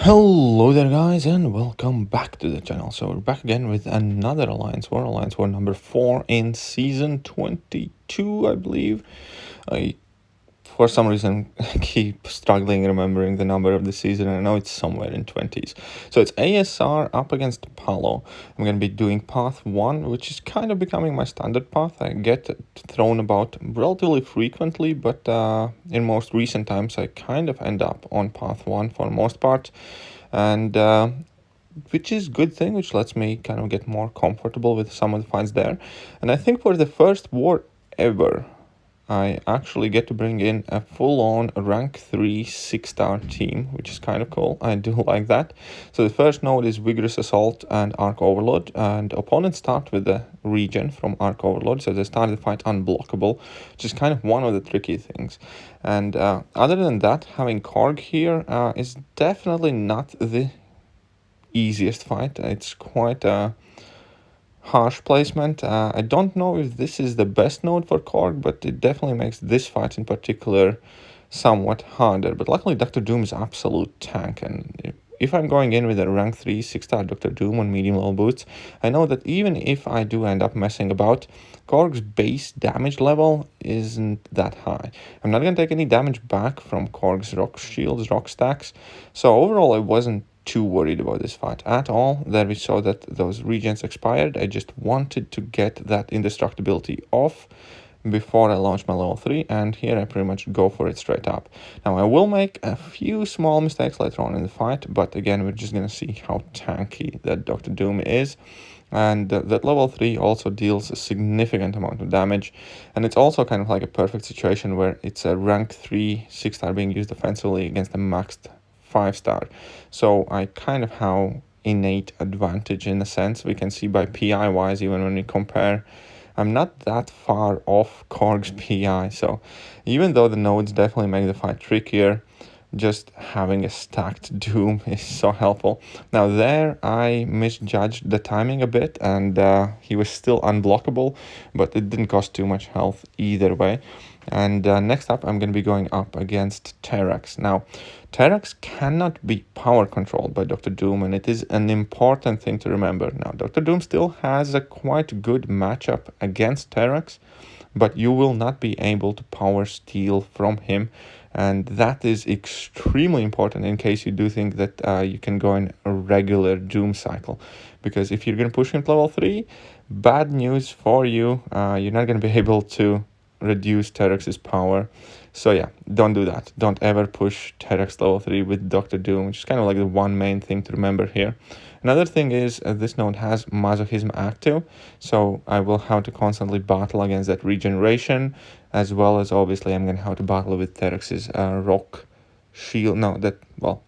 Hello there guys and welcome back to the channel. So we're back again with another Alliance War number 4 in season 22, I believe. I for some reason keep struggling remembering the number of the season. I know it's somewhere in 20s. So it's ASR up against PALO. I'm going to be doing path 1, which is kind of becoming my standard path. I get thrown about relatively frequently, but in most recent times I kind of end up on path 1 for the most part. And which is good thing, which lets me kind of get more comfortable with some of the fights there. And I think for the first war ever, I actually get to bring in a full-on rank 3 6-star team, which is kind of cool. I do like that. So the first node is Vigorous Assault and Arc Overload, and opponents start with the regen from Arc Overload, so they start the fight unblockable, which is kind of one of the tricky things. And other than that, having Korg here is definitely not the easiest fight. It's quite a harsh placement. I don't know if this is the best node for Korg, but it definitely makes this fight in particular somewhat harder. But luckily Dr. Doom is absolute tank, and if I'm going in with a rank 3 6-star Dr. Doom on medium level boots, I know that even if I do end up messing about, Korg's base damage level isn't that high. I'm not going to take any damage back from Korg's rock shields, rock stacks, so overall I wasn't too worried about this fight at all. There we saw that those regens expired. I just wanted to get that indestructibility off before I launch my level 3, and here I pretty much go for it straight up. Now I will make a few small mistakes later on in the fight, but again we're just gonna see how tanky that Dr. Doom is. And that level 3 also deals a significant amount of damage, and it's also kind of like a perfect situation where it's a rank 3 6-star being used offensively against a maxed 5-star. So I kind of have innate advantage in a sense. We can see by PI wise, even when we compare, I'm not that far off Korg's PI. So even though the nodes definitely make the fight trickier, just having a stacked Doom is so helpful. Now there I misjudged the timing a bit, and he was still unblockable, but it didn't cost too much health either way. And next up I'm going to be going up against Terax. Now Terax cannot be power controlled by Dr. Doom, and it is an important thing to remember. Now Dr. Doom still has a quite good matchup against Terax, but you will not be able to power steal from him, and that is extremely important in case you do think that you can go in a regular Doom cycle. Because if you're going to push him to level 3, bad news for you, you're not going to be able to reduce Terax's power. So yeah, don't do that. Don't ever push Terax level 3 with Dr. Doom, which is kind of like the one main thing to remember here. Another thing is this node has Masochism active, so I will have to constantly battle against that regeneration, as well as obviously I'm going to have to battle with Terax's rock shield. No, that, well,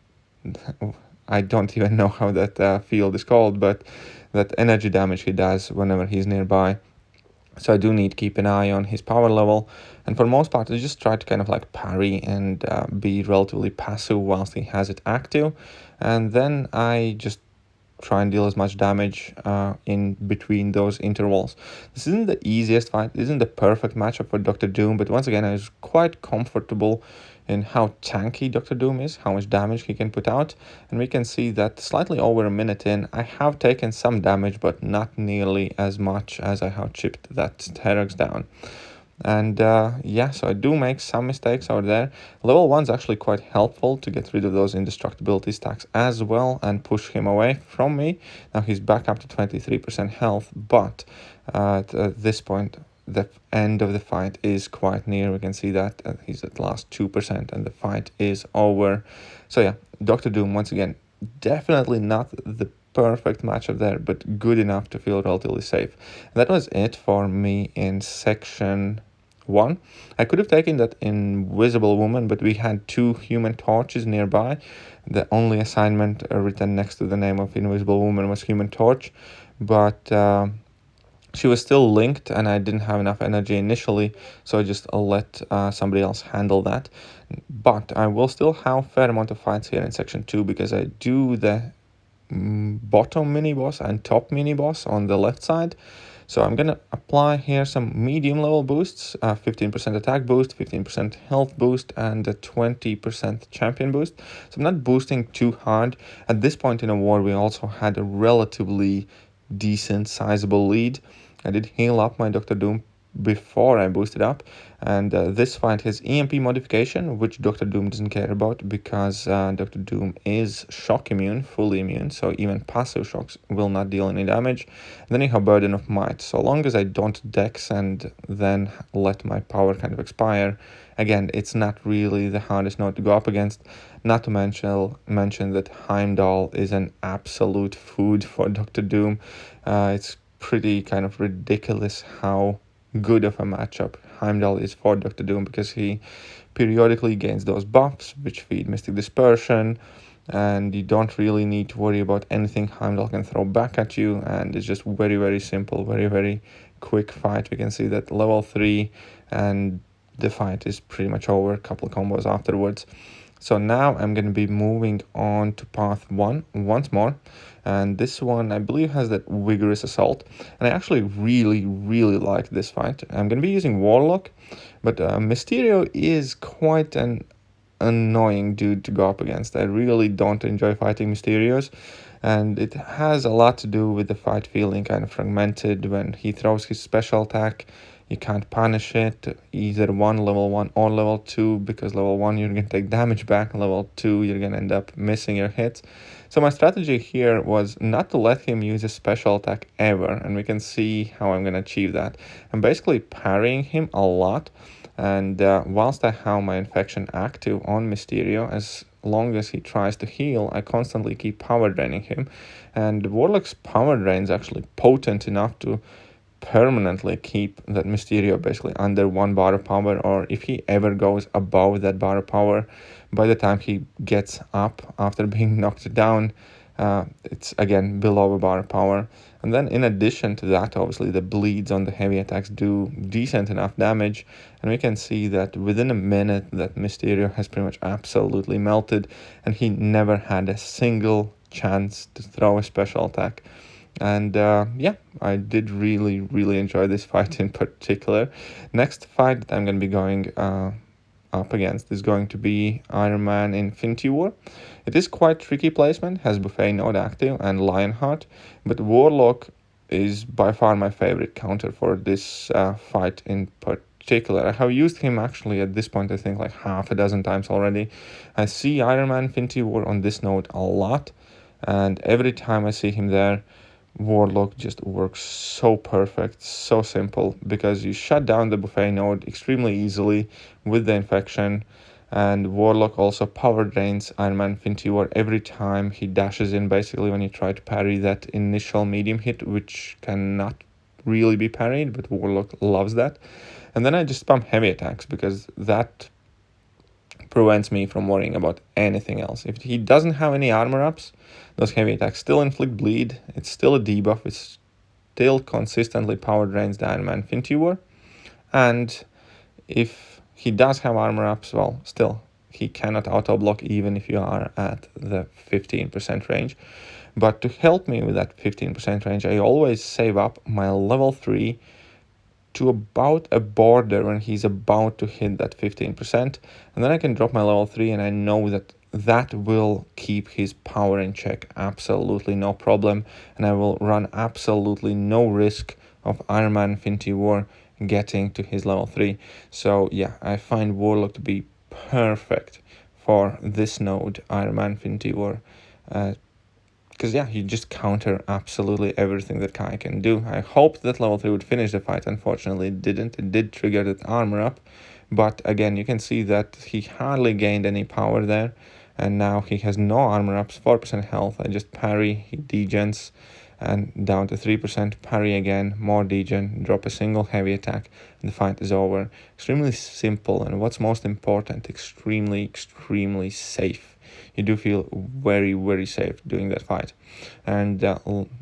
I don't even know how that field is called, but that energy damage he does whenever he's nearby. So I do need to keep an eye on his power level, and for the most part I just try to kind of like parry and be relatively passive whilst he has it active, and then I just try and deal as much damage in between those intervals. This isn't the easiest fight, isn't the perfect matchup for Dr. Doom, but once again I was quite comfortable in how tanky Dr. Doom is, how much damage he can put out, and we can see that slightly over a minute in, I have taken some damage, but not nearly as much as I have chipped that Terax down. And yeah, so I do make some mistakes out there. Level 1 is actually quite helpful to get rid of those indestructibility stacks as well and push him away from me. Now he's back up to 23% health, but at this point the end of the fight is quite near. We can see that he's at last 2% and the fight is over. So yeah, Dr. Doom once again, definitely not the perfect matchup there, but good enough to feel relatively safe. That was it for me in section 1. I could have taken that Invisible Woman, but we had 2 Human Torches nearby. The only assignment written next to the name of Invisible Woman was Human Torch, but she was still linked and I didn't have enough energy initially, so I just let somebody else handle that. But I will still have a fair amount of fights here in section 2, because I do the bottom mini boss and top mini boss on the left side. So I'm gonna apply here some medium level boosts, 15% attack boost, 15% health boost, and a 20% champion boost. So I'm not boosting too hard. At this point in the war, we also had a relatively decent sizable lead. I did heal up my Dr. Doom before I boosted up, and this fight has EMP modification, which Dr. Doom doesn't care about because Dr. Doom is shock immune, fully immune, so even passive shocks will not deal any damage. And then you have Burden of Might. So long as I don't dex and then let my power kind of expire, again, it's not really the hardest node to go up against. Not to mention that Heimdall is an absolute food for Dr. Doom. It's pretty kind of ridiculous how good of a matchup Heimdall is for Dr. Doom, because he periodically gains those buffs which feed Mystic Dispersion, and you don't really need to worry about anything Heimdall can throw back at you, and it's just very, very simple, very, very quick fight. We can see that level 3 and the fight is pretty much over, a couple of combos afterwards. So now I'm going to be moving on to path 1 once more, and this one I believe has that vigorous assault, and I actually really, really like this fight. I'm going to be using Warlock, but Mysterio is quite an annoying dude to go up against. I really don't enjoy fighting Mysterios, and it has a lot to do with the fight feeling kind of fragmented. When he throws his special attack, you can't punish it, either level 1 or level 2, because level 1 you're going to take damage back, level 2 you're going to end up missing your hits. So my strategy here was not to let him use a special attack ever, and we can see how I'm going to achieve that. I'm basically parrying him a lot, and whilst I have my infection active on Mysterio, as long as he tries to heal, I constantly keep power draining him, and Warlock's power drain is actually potent enough to permanently keep that Mysterio basically under 1 bar of power, or if he ever goes above that bar of power, by the time he gets up after being knocked down, it's again below a bar of power. And then in addition to that, obviously the bleeds on the heavy attacks do decent enough damage, and we can see that within a minute that Mysterio has pretty much absolutely melted, and he never had a single chance to throw a special attack. And yeah, I did really, really enjoy this fight in particular. Next fight that I'm going to be going up against is going to be Iron Man Infinity War. It is quite tricky placement, has Buffet node active and Lionheart, but Warlock is by far my favorite counter for this fight in particular. I have used him actually at this point I think like half a dozen times already. I see Iron Man Infinity War on this node a lot, and every time I see him there, Warlock just works so perfect, so simple, because you shut down the Buffet node extremely easily with the infection, and Warlock also power drains Iron Man Infinity War every time he dashes in, basically when you try to parry that initial medium hit, which cannot really be parried, but Warlock loves that. And then I just spam heavy attacks, because that prevents me from worrying about anything else. If he doesn't have any armor ups, those heavy attacks still inflict bleed, it's still a debuff, it's still consistently power drains the Iron Man Infinity War, and if he does have armor ups, well, still, he cannot auto block even if you are at the 15% range. But to help me with that 15% range, I always save up my level 3 to about a border when he's about to hit that 15%, and then I can drop my level 3, and I know that that will keep his power in check, absolutely no problem, and I will run absolutely no risk of Iron Man Infinity War getting to his level 3. So yeah, I find Warlock to be perfect for this node, Iron Man Infinity War, because yeah, you just counter absolutely everything that Kai can do. I hoped that level 3 would finish the fight, unfortunately it didn't. It did trigger that armor up, but again, you can see that he hardly gained any power there, and now he has no armor ups, 4% health. I just parry, he degens, and down to 3%, parry again, more degen, drop a single heavy attack, and the fight is over. Extremely simple, and what's most important, extremely, extremely safe. You do feel very, very safe doing that fight. And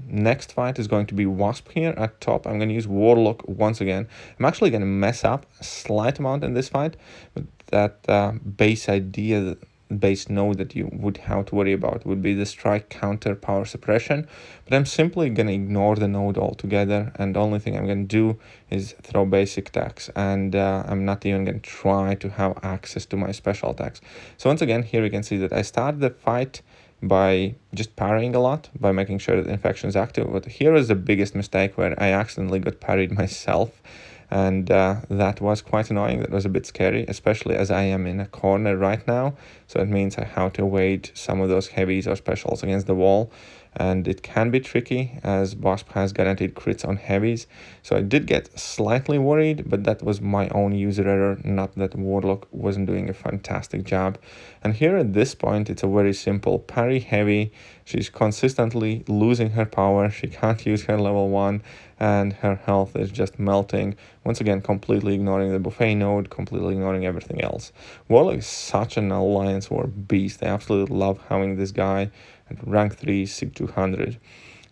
next fight is going to be Wasp here at top. I'm going to use Warlock once again. I'm actually going to mess up a slight amount in this fight, but that base idea base node that you would have to worry about would be the strike counter power suppression, but I'm simply going to ignore the node altogether, and the only thing I'm going to do is throw basic attacks, and I'm not even going to try to have access to my special attacks. So once again, here we can see that I started the fight by just parrying a lot, by making sure that infection is active, but here is the biggest mistake where I accidentally got parried myself. And that was quite annoying. That was a bit scary, especially as I am in a corner right now. So it means I have to evade some of those heavies or specials against the wall. And it can be tricky as Wasp has guaranteed crits on heavies. So I did get slightly worried, but that was my own user error, not that Warlock wasn't doing a fantastic job. And here at this point, it's a very simple parry heavy. She's consistently losing her power. She can't use her level 1, and her health is just melting. Once again, completely ignoring the buffet node, completely ignoring everything else. Warlock is such an Alliance War beast. I absolutely love having this guy at rank 3, SIG 200.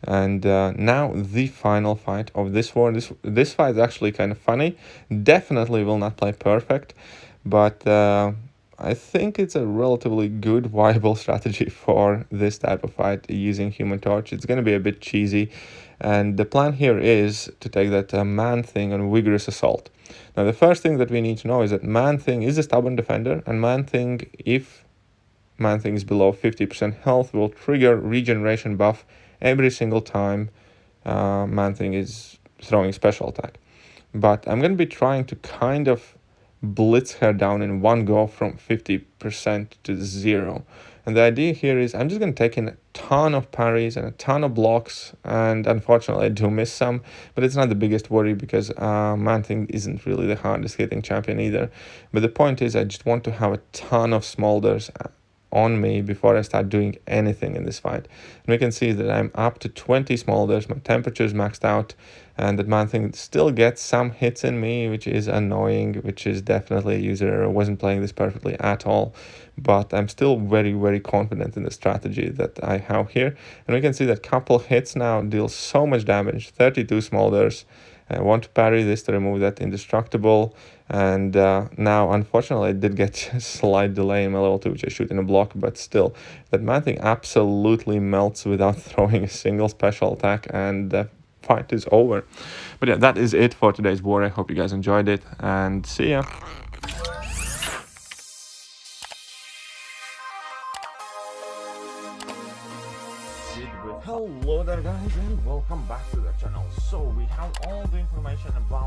And now the final fight of this war. This fight is actually kind of funny. Definitely will not play perfect, but I think it's a relatively good, viable strategy for this type of fight using Human Torch. It's going to be a bit cheesy, and the plan here is to take that Man-Thing on Vigorous Assault. Now, the first thing that we need to know is that Man-Thing is a stubborn defender, and Man-Thing, if Man-Thing is below 50% health, will trigger regeneration buff every single time Man-Thing is throwing special attack. But I'm going to be trying to kind of blitz her down in one go from 50% to 0. And the idea here is I'm just going to take in a ton of parries and a ton of blocks, and unfortunately I do miss some, but it's not the biggest worry because Man-Thing isn't really the hardest hitting champion either. But the point is I just want to have a ton of smolders on me before I start doing anything in this fight. And we can see that I'm up to 20 smolders, my temperature is maxed out, and that Man-Thing still gets some hits in me, which is annoying, which is definitely a user error. I wasn't playing this perfectly at all, but I'm still very, very confident in the strategy that I have here. And we can see that couple hits now deal so much damage, 32 smolders. I want to parry this to remove that indestructible, and now unfortunately I did get a slight delay in my level 2, which I shoot in a block, but still that Man-Thing absolutely melts without throwing a single special attack, and the fight is over. But yeah, that is it for today's war. I hope you guys enjoyed it, and see ya. Hello there guys, and welcome back to the channel. So we have all the information about